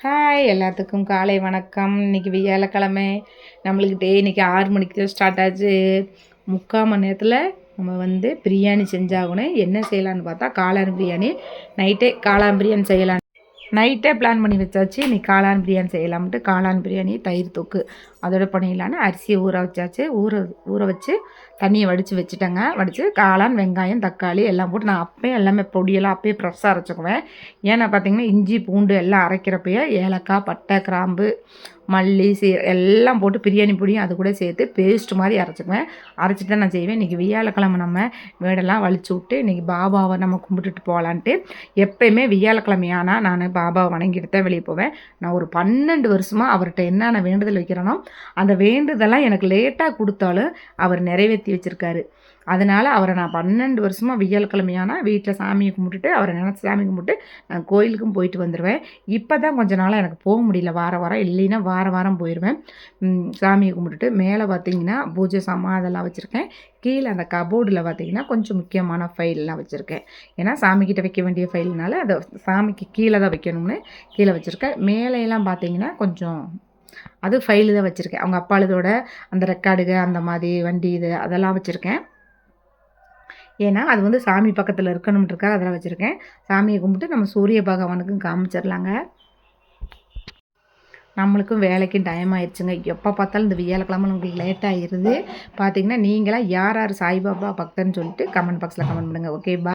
Hi எல்லாத்துக்கும் காலை வணக்கம். இன்றைக்கி வியாழக்கிழமை நம்மளுக்கு இன்றைக்கி 6 மணிக்கு தான் ஸ்டார்ட் ஆச்சு. 3/4 மணி நேரத்தில் நம்ம பிரியாணி செஞ்சாகணும். என்ன செய்யலான்னு பார்த்தா காளான் பிரியாணி. நைட்டே காளான் பிரியாணி செய்யலாம். நைட்டே பிளான் பண்ணி வச்சாச்சு. இன்றைக்கி காளான் பிரியாணி செய்யலாம்ட்டு காளான் பிரியாணி தயிர் தொக்கு அதோட பண்ணிடலான்னு அரிசியை ஊற வச்சாச்சு. ஊற வச்சு தண்ணியை வடித்து வடித்து காளான் வெங்காயம் தக்காளி எல்லாம் போட்டு நான் அப்போயே எல்லாமே பொடியெல்லாம் அப்போயே ஃப்ரெஷ்ஷாக அரைச்சிக்குவேன். ஏன்னா பார்த்திங்கன்னா இஞ்சி பூண்டு எல்லாம் அரைக்கிறப்பயே ஏலக்காய் பட்டை கிராம்பு மல்லி எல்லாம் போட்டு பிரியாணி பொடியும் அது கூட சேர்த்து பேஸ்ட் மாதிரி அரைச்சிக்குவேன். அரைச்சிட்டு தான் நான் செய்வேன். இன்றைக்கி வியாழக்கிழமை நம்ம வீடெல்லாம் வலிச்சு விட்டு இன்றைக்கி பாபாவை நம்ம கும்பிட்டுட்டு போகலான்ட்டு. எப்போயுமே வியாழக்கிழமையானால் நான் பாபாவை வணங்கிட்டு தான் வெளியே போவேன். நான் ஒரு 12 வருஷமாக அவர்கிட்ட என்னென்ன வேண்டுதல் வைக்கிறேனோ அந்த வேண்டுதெல்லாம் எனக்கு லேட்டாக கொடுத்தாலும் அவர் நிறைவேற்றி வச்சுருக்காரு. அதனால் அவரை நான் 12 வருஷமாக வியாழக்கிழமையானால் வீட்டில் சாமியை கும்பிட்டுட்டு அவரை நினச்சி சாமி கும்பிட்டு நான் கோயிலுக்கும் போயிட்டு வந்துடுவேன். இப்போ தான் கொஞ்ச நாளாக எனக்கு போக முடியல. வாரம் இல்லைன்னா வாரம் போயிடுவேன். சாமியை கும்பிட்டுட்டு மேலே பார்த்திங்கன்னா பூஜை சாமான் அதெல்லாம் வச்சுருக்கேன். கீழே அந்த கபோர்டில் பார்த்திங்கன்னா கொஞ்சம் முக்கியமான ஃபைல்லாம் வச்சுருக்கேன். ஏன்னா சாமிக்கிட்ட வைக்க வேண்டிய ஃபைல்னால அதை சாமிக்கு கீழே தான் வைக்கணும்னு கீழே வச்சுருக்கேன். மேலையெல்லாம் பார்த்திங்கன்னா கொஞ்சம் அது ஃபைலு தான் வச்சுருக்கேன். அவங்க அப்பாளுதோட அந்த ரெக்கார்டுக அந்த மாதிரி வண்டி இது அதெல்லாம் வச்சுருக்கேன். ஏன்னா அது சாமி பக்கத்தில் இருக்கணும்ன்றக்காக அதெல்லாம் வச்சுருக்கேன். சாமியை கும்பிட்டு நம்ம சூரிய பகவானுக்கும் காமிச்சிடலாங்க. நம்மளுக்கும் வேலைக்கும் டைம் ஆயிடுச்சுங்க. எப்போ பார்த்தாலும் இந்த வியாழக்கிழமை உங்களுக்கு லேட் ஆகிடுது. பார்த்திங்கன்னா நீங்களாம் யார் யார் சாய்பாபா பக்தன்னு சொல்லிட்டு கமெண்ட் பாக்ஸில் கமெண்ட் பண்ணுங்கள். ஓகே, பாய்.